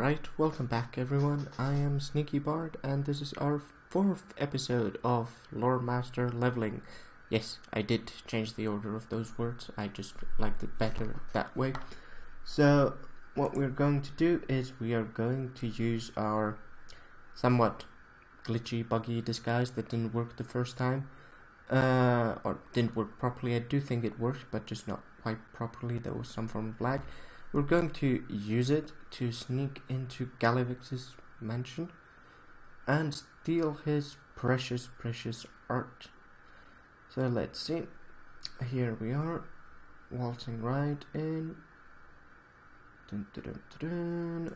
Alright, welcome back everyone. I am Sneaky Bard and this is our 4th episode of Loremaster leveling. Yes, I did change the order of those words, I just liked it better that way. So, what we're going to do is we are going to use our somewhat glitchy, buggy disguise that didn't work the first time. Or didn't work properly. I do think it worked, but just not quite properly. There was some form of lag. We're going to use it to sneak into Galivix's mansion and steal his precious art. So let's see. Here we are, waltzing right in. Dun, dun, dun, dun, dun.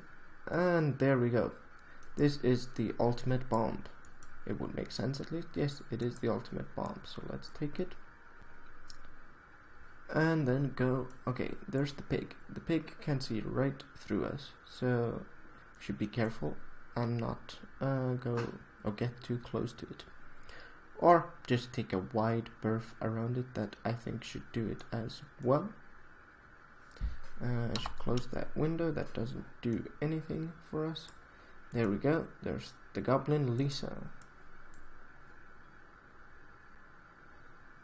And there we go. This is the ultimate bomb. It would make sense at least. Yes, it is the ultimate bomb. So let's take it. And then go. Okay, there's the pig. The pig can see right through us, so should be careful and not go or get too close to it, or just take a wide berth around it. That I think should do it as well. I should close that window. That doesn't do anything for us. There we go. There's the goblin Lisa,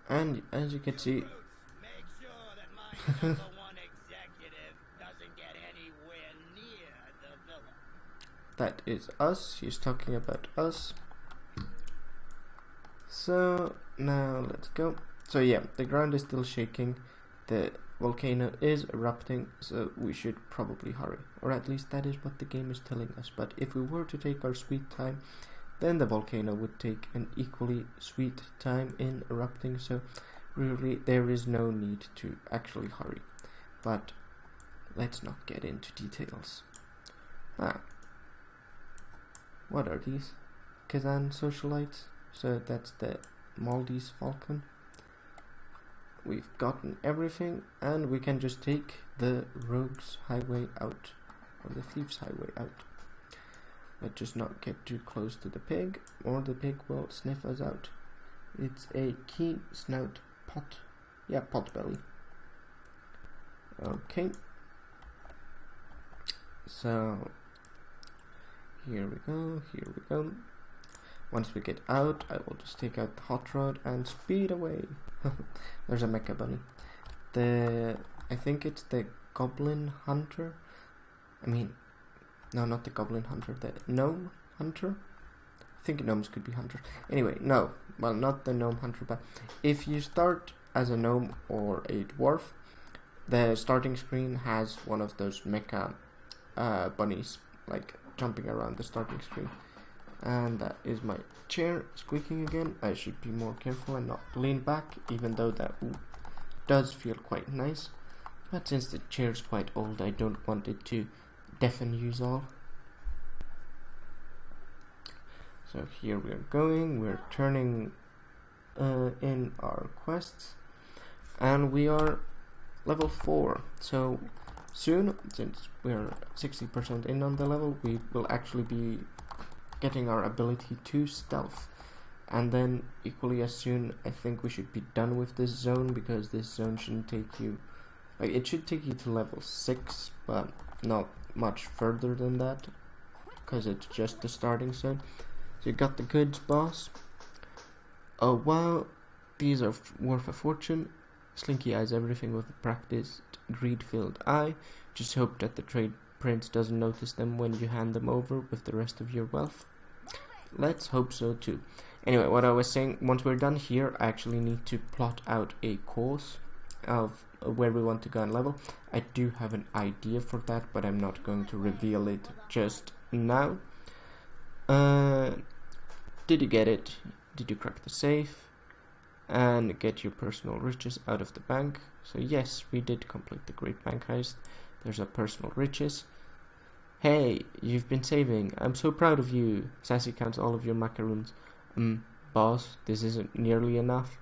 and as you can see. Number one executive doesn't get anywhere near the villa. That is us. He's talking about us. So now let's go. So yeah, the ground is still shaking. The volcano is erupting, so we should probably hurry, or at least that is what the game is telling us. But if we were to take our sweet time, then the volcano would take an equally sweet time in erupting. So really, there is no need to actually hurry, but let's not get into details. What are these? Kazan socialites. So that's the Maldives Falcon. We've gotten everything, and we can just take the rogue's highway out, or the thief's highway out. Let's just not get too close to the pig, or the pig will sniff us out. It's a key snout pot. Yeah, pot belly. Okay. So here we go. Once we get out, I will just take out the hot rod and speed away. There's a mecha bunny. I think it's the goblin hunter. No, not the goblin hunter, the gnome hunter. I think gnomes could be hunters. Anyway, no. Well, not the gnome hunter, but if you start as a gnome or a dwarf, the starting screen has one of those mecha bunnies, like jumping around the starting screen. And that is my chair squeaking again. I should be more careful and not lean back, even though that does feel quite nice. But since the chair is quite old, I don't want it to deafen yous all. So here we are going, we're turning in our quests, and we are level 4, so soon, since we're 60% in on the level, we will actually be getting our ability to stealth, and then equally as soon, I think we should be done with this zone, because this zone shouldn't take you, like, it should take you to level 6, but not much further than that, because it's just the starting zone. So you got the goods, boss. Oh wow, these are worth a fortune. Slinky eyes everything with a practiced, greed-filled eye. Just hope that the trade prince doesn't notice them when you hand them over with the rest of your wealth. Let's hope so too. Anyway, what I was saying, once we're done here, I actually need to plot out a course of where we want to go and level. I do have an idea for that, but I'm not going to reveal it just now. Did you get it? Did you crack the safe and get your personal riches out of the bank? So yes, we did complete the great bank heist. There's our personal riches. Hey, you've been saving. I'm so proud of you. Sassy counts all of your macaroons. Boss, this isn't nearly enough.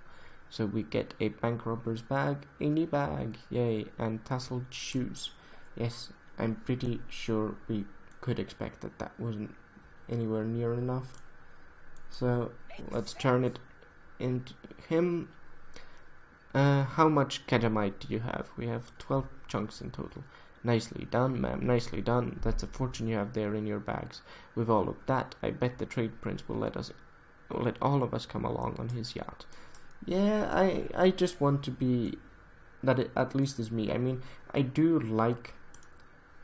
So we get a bank robber's bag, a new bag, yay, and tasseled shoes. Yes, I'm pretty sure we could expect that that wasn't anywhere near enough. So let's turn it into him. How much Kedamite do you have? We have 12 chunks in total. Nicely done, ma'am, nicely done. That's a fortune you have there in your bags. With all of that, I bet the trade prince will let all of us come along on his yacht. Yeah, I just want to be that it at least is me. I mean, I do like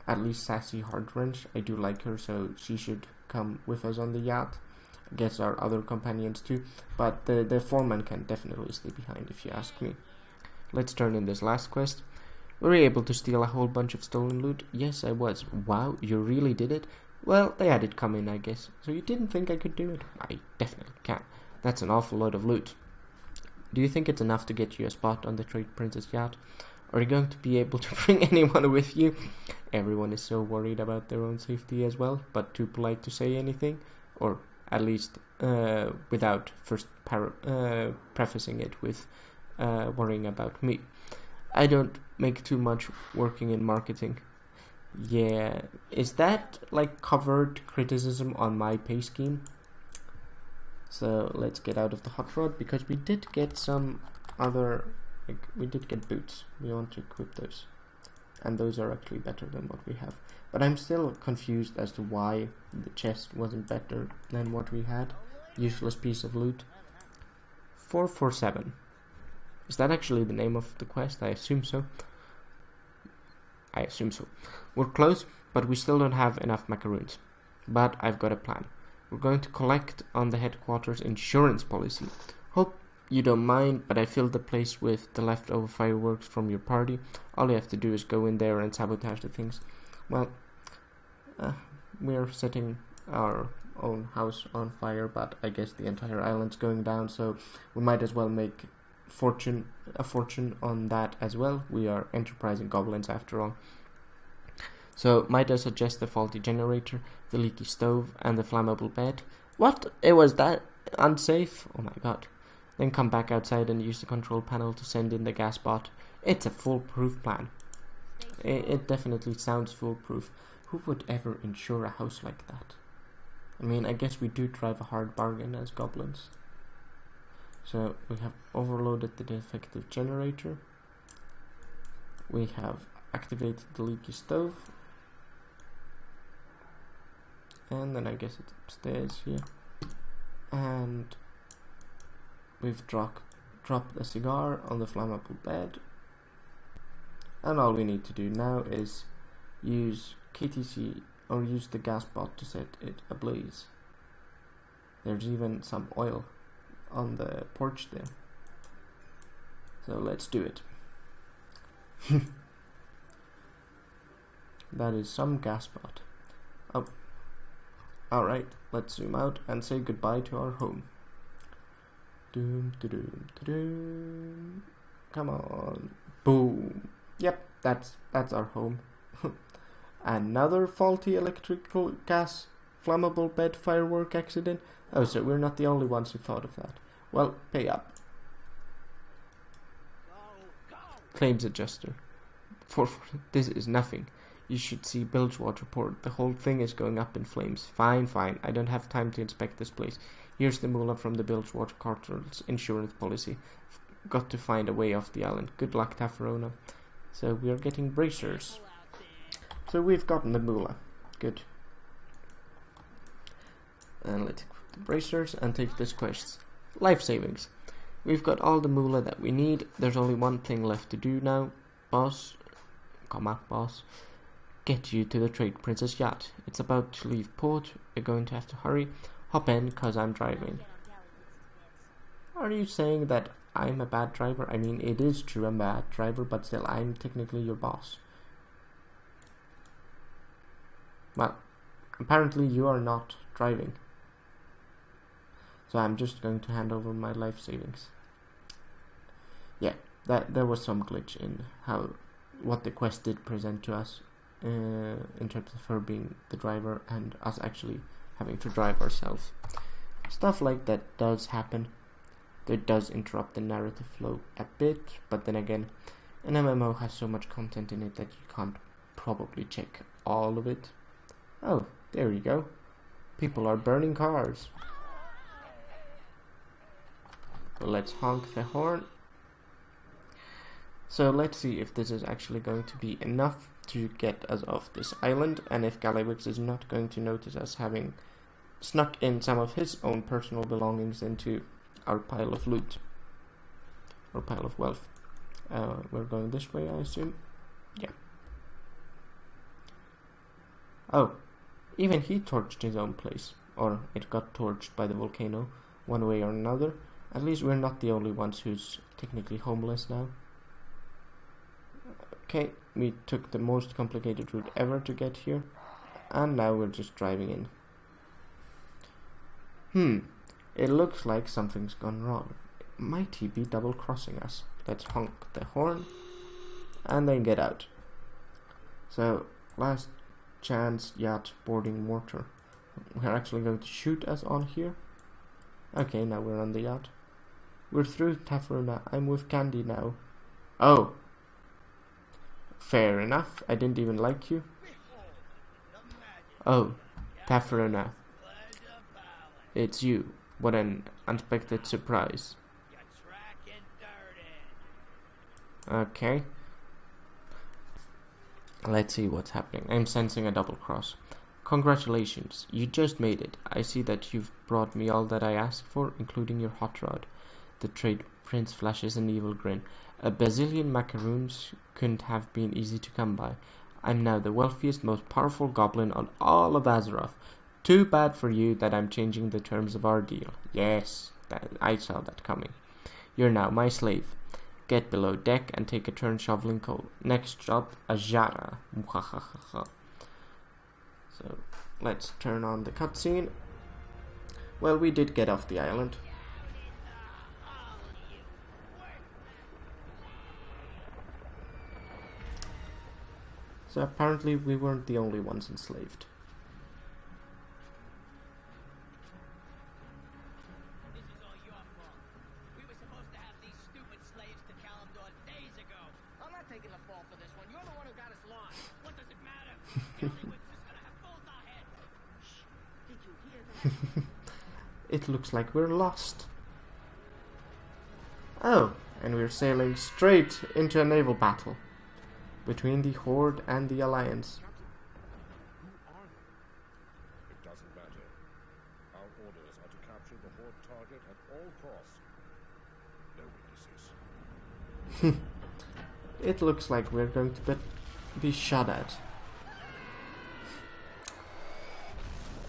at least Sassy Hardwrench. I do like her, so she should come with us on the yacht. I guess our other companions too, but the foreman can definitely stay behind if you ask me. Let's turn in this last quest. Were you able to steal a whole bunch of stolen loot? Yes, I was. Wow, you really did it? Well, they had it come in, I guess. So you didn't think I could do it? I definitely can. That's an awful lot of loot. Do you think it's enough to get you a spot on the Trade Prince's yacht? Are you going to be able to bring anyone with you? Everyone is so worried about their own safety as well, but too polite to say anything. Or at least without first prefacing it with worrying about me. I don't make too much working in marketing. Yeah, is that like covered criticism on my pay scheme? So let's get out of the hot rod, because we did get some other, like, we did get boots. We want to equip those, and those are actually better than what we have. But I'm still confused as to why the chest wasn't better than what we had. Useless piece of loot. 447. Is that actually the name of the quest? I assume so. We're close, but we still don't have enough macaroons. But I've got a plan. We're going to collect on the headquarters insurance policy. Hope you don't mind, but I filled the place with the leftover fireworks from your party. All you have to do is go in there and sabotage the things. Well, we're setting our own house on fire, but I guess the entire island's going down, so we might as well make a fortune on that as well. We are enterprising goblins after all. So might I suggest the faulty generator, the leaky stove, and the flammable bed? What? It was that unsafe? Oh my god. Then come back outside and use the control panel to send in the gas bot. It's a foolproof plan. It definitely sounds foolproof. Who would ever insure a house like that? I mean, I guess we do drive a hard bargain as goblins. So we have overloaded the defective generator. We have activated the leaky stove. And then I guess it's upstairs here. And we've dropped a cigar on the flammable bed. And all we need to do now is use KTC, or use the gas bot to set it ablaze. There's even some oil on the porch there. So let's do it. That is some gas bot. Oh. Alright, let's zoom out and say goodbye to our home. Doom, doom, doom. Come on. Boom. Yep, that's our home. Another faulty electrical gas flammable bed firework accident. Oh, so we're not the only ones who thought of that. Well, pay up. Claims adjuster. This is nothing. You should see Bilgewater report. The whole thing is going up in flames. Fine. I don't have time to inspect this place. Here's the moolah from the Bilgewater Cartel's insurance policy. Got to find a way off the island. Good luck, Tafarona. So we are getting bracers. So we've gotten the moolah. Good. And let's equip the bracers and take this quest. Life savings. We've got all the moolah that we need. There's only one thing left to do now. Boss. Get you to the Trade Prince's yacht. It's about to leave port. You're going to have to hurry. Hop in, cause I'm driving. Are you saying that I'm a bad driver? I mean, it is true I'm a bad driver, but still, I'm technically your boss. Well, apparently you are not driving. So I'm just going to hand over my life savings. Yeah, there was some glitch in what the quest did present to us. In terms of her being the driver and us actually having to drive ourselves. Stuff like that does happen. It does interrupt the narrative flow a bit, but then again, an MMO has so much content in it that you can't probably check all of it. Oh, there you go. People are burning cars. Well, let's honk the horn. So let's see if this is actually going to be enough to get us off this island, and if Galliwix is not going to notice us having snuck in some of his own personal belongings into our pile of loot, or pile of wealth. We're going this way, I assume. Yeah. Oh, even he torched his own place, or it got torched by the volcano, one way or another. At least we're not the only ones who's technically homeless now. Okay, we took the most complicated route ever to get here, and now we're just driving in. It looks like something's gone wrong. Might he be double crossing us? Let's honk the horn and then get out. So, last chance yacht boarding mortar. We're actually going to shoot us on here. Okay, now we're on the yacht. We're through Tafaruna. I'm with Candy now. Oh. Fair enough. I didn't even like you. Oh, Tafaruna. It's you. What an unexpected surprise. Okay. Let's see what's happening. I'm sensing a double cross. Congratulations, you just made it. I see that you've brought me all that I asked for, including your hot rod. The trade prince flashes an evil grin. A bazillion macaroons couldn't have been easy to come by. I'm now the wealthiest, most powerful goblin on all of Azeroth. Too bad for you that I'm changing the terms of our deal. Yes, I saw that coming. You're now my slave. Get below deck and take a turn shoveling coal. Next job, Ajara. So, let's turn on the cutscene. Well, we did get off the island. So apparently we weren't the only ones enslaved. This is all your fault. We were supposed to have these stupid slaves to Kalimdor days ago. I'm not taking the fall for this one. You're the one who got us lost. What does it matter? Galliwix is gonna have both our heads. Shh. Did you hear that? It looks like we're lost. Oh, and we're sailing straight into a naval battle between the Horde and the Alliance. Who are they? It doesn't matter. Our orders are to capture the Horde target at all costs. No witnesses. It looks like we're going to be shot at.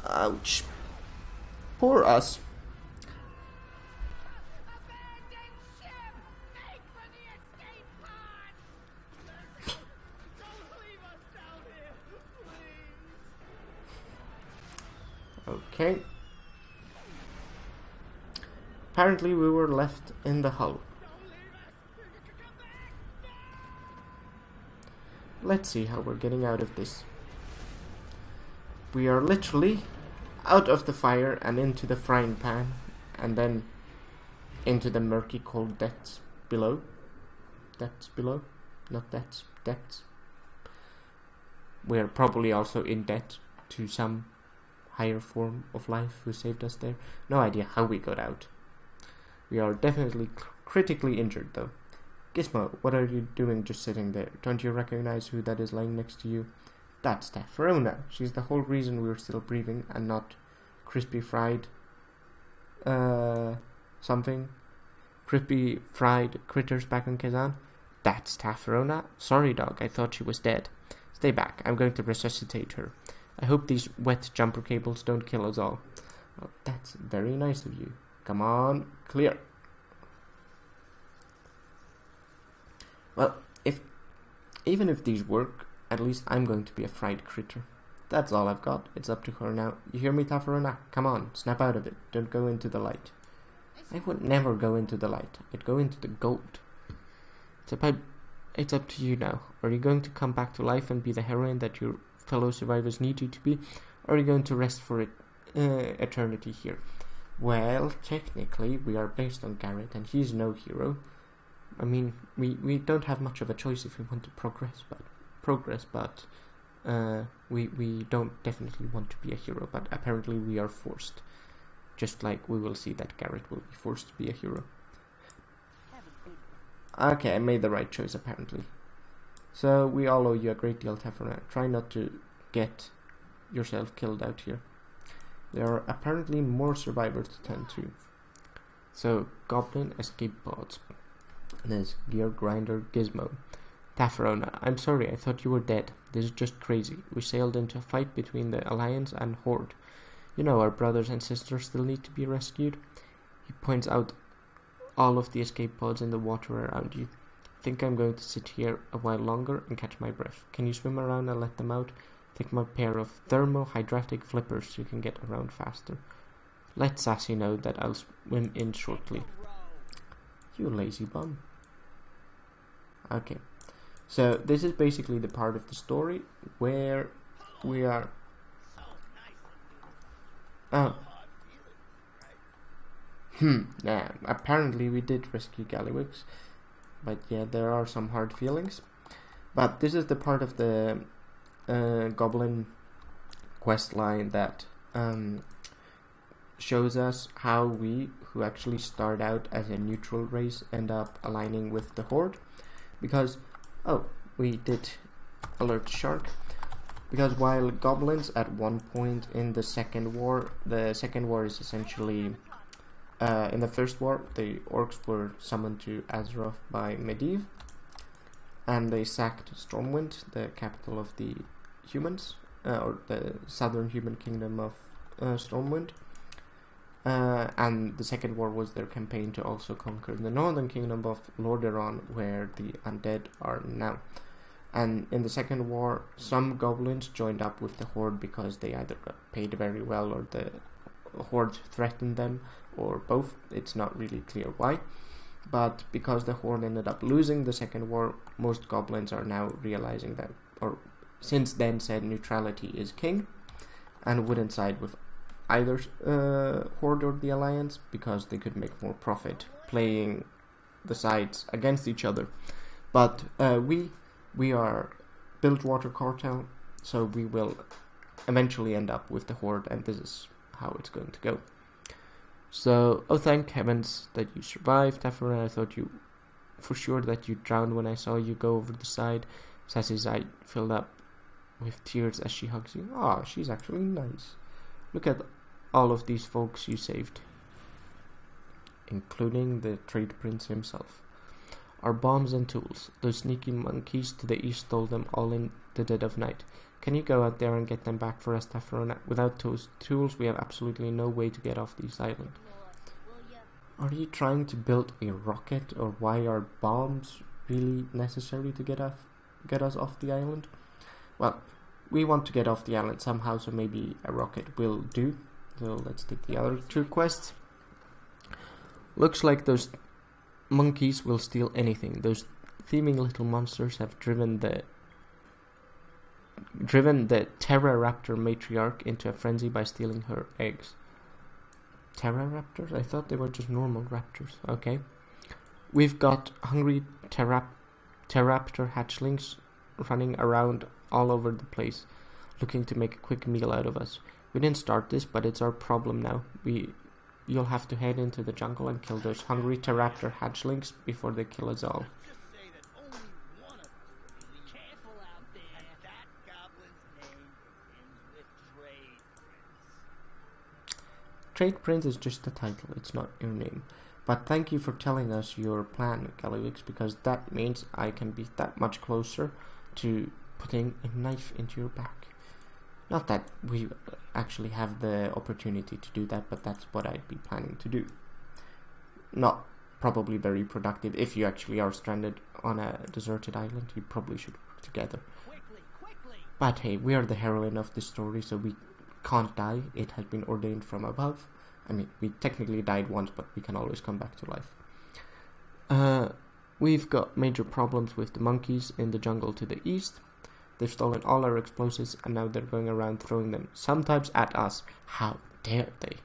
Ouch. Poor us. Okay. Apparently we were left in the hull. Let's see how we're getting out of this. We are literally out of the fire and into the frying pan, and then into the murky cold depths below. Depths below? Not depths, depths. We are probably also in debt to some higher form of life who saved us there. No idea how we got out. We are definitely critically injured though. Gizmo, what are you doing just sitting there? Don't you recognize who that is lying next to you? That's Tafaruna. She's the whole reason we're still breathing and not crispy fried something. Crispy fried critters back on Kazan. That's Tafaruna. Sorry dog, I thought she was dead. Stay back, I'm going to resuscitate her. I hope these wet jumper cables don't kill us all. Oh, that's very nice of you. Come on, clear. Well, even if these work, at least I'm going to be a fried critter. That's all I've got. It's up to her now. You hear me, Tafaruna? Come on, snap out of it. Don't go into the light. I would never go into the light. I'd go into the gold. It's up to you now. Are you going to come back to life and be the heroine that your fellow survivors need you to be? Or are you going to rest for eternity here? Well, technically, we are based on Garrett, and he's no hero. I mean, we don't have much of a choice if we want to progress, but we don't definitely want to be a hero, but apparently we are forced. Just like we will see that Garrett will be forced to be a hero. Okay, I made the right choice, apparently. So we all owe you a great deal, Tefrona. Try not to get yourself killed out here. There are apparently more survivors to tend to. So, Goblin escape pods. There's Gear Grinder Gizmo. Tefrona, I'm sorry, I thought you were dead. This is just crazy. We sailed into a fight between the Alliance and Horde. You know, our brothers and sisters still need to be rescued. He points out all of the escape pods in the water around you. I think I'm going to sit here a while longer and catch my breath. Can you swim around and let them out? Take my pair of thermohydratic flippers so you can get around faster. Let Sassy know that I'll swim in shortly. You lazy bum. Okay. So this is basically the part of the story where we are... Oh. Nah, apparently we did rescue Gallywix. But yeah, there are some hard feelings. But this is the part of the Goblin quest line that shows us how we, who actually start out as a neutral race, end up aligning with the Horde. Because, oh, we did alert Shark. Because while Goblins at one point in the second war is essentially... in the first war, the Orcs were summoned to Azeroth by Medivh, and they sacked Stormwind, the capital of the humans, or the southern human kingdom of Stormwind. And the second war was their campaign to also conquer the northern kingdom of Lordaeron, where the undead are now. And in the second war, some goblins joined up with the Horde because they either got paid very well or the Horde threatened them, or both. It's not really clear why. But because the Horde ended up losing the second war, most goblins are now realizing that, or since then said neutrality is king, and wouldn't side with either Horde or the Alliance because they could make more profit playing the sides against each other. But we are Bilgewater Cartel, so we will eventually end up with the Horde, and this is how it's going to go. So, oh thank heavens that you survived, Tefrona. I thought you for sure that you drowned when I saw you go over the side. Sassy's eye filled up with tears as she hugs you. Ah, she's actually nice. Look at all of these folks you saved, including the trade prince himself. Our bombs and tools. Those sneaky monkeys to the east stole them all in the dead of night. Can you go out there and get them back for us, Tefrona? Without those tools, we have absolutely no way to get off this island. Are you trying to build a rocket, or why are bombs really necessary to get us off the island? Well, we want to get off the island somehow, so maybe a rocket will do. So let's take the other two quests. Looks like those monkeys will steal anything. Those thieving little monsters have driven the Terra Raptor matriarch into a frenzy by stealing her eggs. Terra Raptors? I thought they were just normal raptors. Okay. We've got hungry Terraptor hatchlings running around all over the place, looking to make a quick meal out of us. We didn't start this, but it's our problem now. You'll have to head into the jungle and kill those hungry Terraptor hatchlings before they kill us all. Trade Prince is just a title, it's not your name. But thank you for telling us your plan, Gallywix, because that means I can be that much closer to putting a knife into your back. Not that we actually have the opportunity to do that, but that's what I'd be planning to do. Not probably very productive. If you actually are stranded on a deserted island, you probably should work together. Quickly. But hey, we are the heroine of this story, so we can't die. It has been ordained from above. I mean, we technically died once, but we can always come back to life. We've got major problems with the monkeys in the jungle to the east. They've stolen all our explosives, and now they're going around throwing them, sometimes at us. How dare they?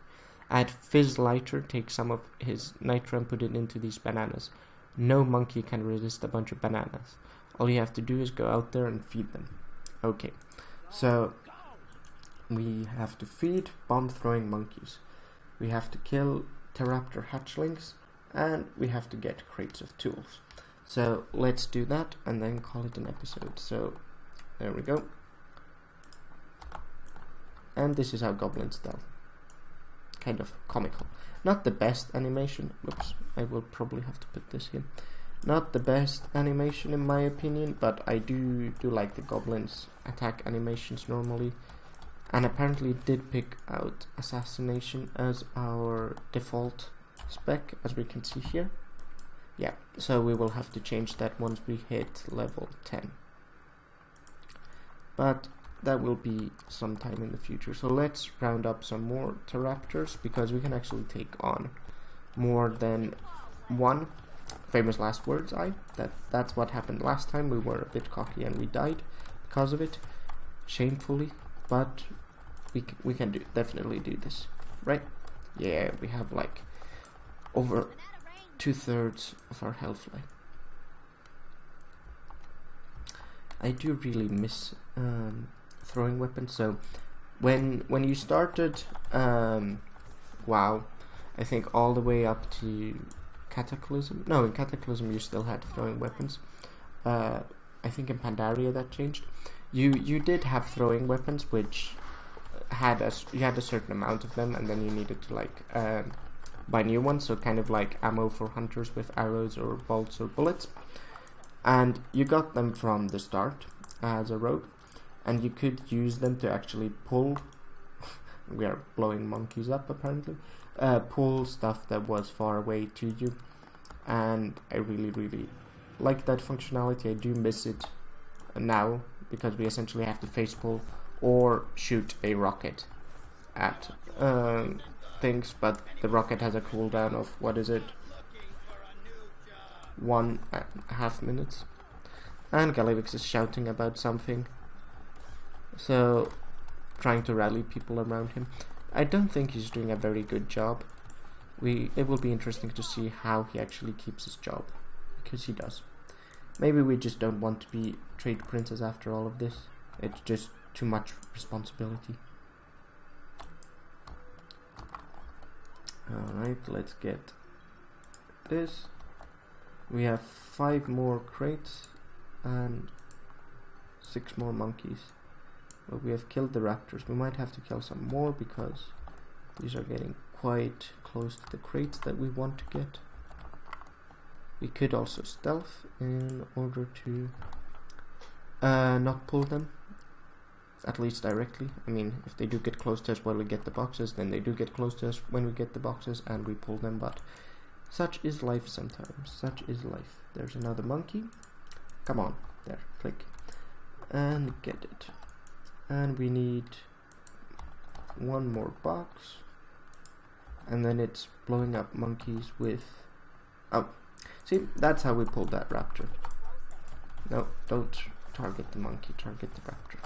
I had Fizzlighter take some of his nitro and put it into these bananas. No monkey can resist a bunch of bananas. All you have to do is go out there and feed them. Okay, so we have to feed bomb-throwing monkeys. We have to kill Terraptor hatchlings, and we have to get crates of tools. So let's do that and then call it an episode. So there we go. And this is how goblins stealth. Kind of comical. Not the best animation. Oops, I will probably have to put this here. Not the best animation in my opinion, but I do like the goblins' attack animations normally. And apparently did pick out assassination as our default spec, as we can see here. Yeah, so we will have to change that once we hit level 10. But that will be sometime in the future. So let's round up some more Pteraptors, because we can actually take on more than one. Famous last words, that's what happened last time. We were a bit cocky and we died because of it, shamefully, but we can definitely do this, right? Yeah, we have like over 2/3 of our health life. I do really miss throwing weapons. So when you started WoW, I think all the way up to Cataclysm. No, in Cataclysm you still had throwing weapons. I think in Pandaria that changed. You did have throwing weapons, which you had a certain amount of them, and then you needed to like buy new ones. So kind of like ammo for hunters with arrows or bolts or bullets. And you got them from the start as a rogue, and you could use them to actually pull. We are blowing monkeys up apparently. Pull stuff that was far away to you, and I really like that functionality. I do miss it now, because we essentially have to face pull or shoot a rocket at things, but the rocket has a cooldown of, what is it, 1.5 minutes, and Galivix is shouting about something, so trying to rally people around him. I don't think he's doing a very good job. It will be interesting to see how he actually keeps his job, because he does. Maybe we just don't want to be trade princes after all of this. It's just too much responsibility. Alright, let's get this. We have 5 more crates and 6 more monkeys. But we have killed the raptors. We might have to kill some more, because these are getting quite close to the crates that we want to get. We could also stealth in order to not pull them, at least directly. I mean, if they do get close to us while we get the boxes, then they do get close to us when we get the boxes and we pull them, but such is life sometimes. Such is life. There's another monkey. Come on, there, click. And get it. And we need 1 more box. And then it's blowing up monkeys with... Oh, see, that's how we pulled that raptor. No, don't target the monkey, target the raptor.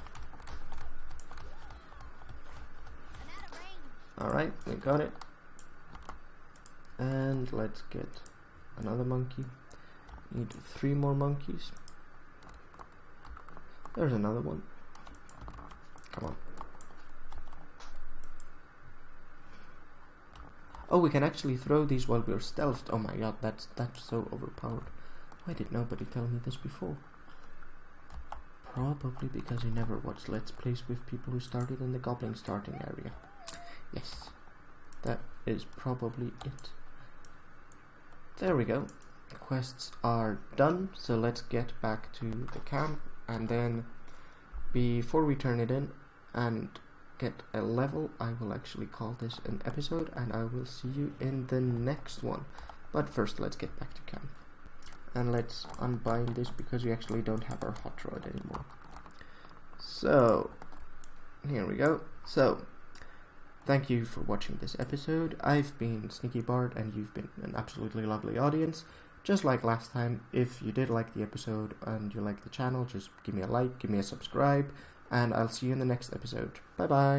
Alright, we got it. And let's get another monkey. Need 3 more monkeys. There's another one. Come on. Oh, we can actually throw these while we're stealthed. Oh my god, that's so overpowered. Why did nobody tell me this before? Probably because I never watched Let's Plays with people who started in the Goblin starting area. Yes, that is probably it. There we go. Quests are done, so let's get back to the camp, and then before we turn it in and get a level, I will actually call this an episode, and I will see you in the next one. But first, let's get back to camp. And let's unbind this, because we actually don't have our hot rod anymore. So, here we go. So, thank you for watching this episode. I've been Sneaky Bard, and you've been an absolutely lovely audience. Just like last time, if you did like the episode and you like the channel, just give me a like, give me a subscribe, and I'll see you in the next episode. Bye bye!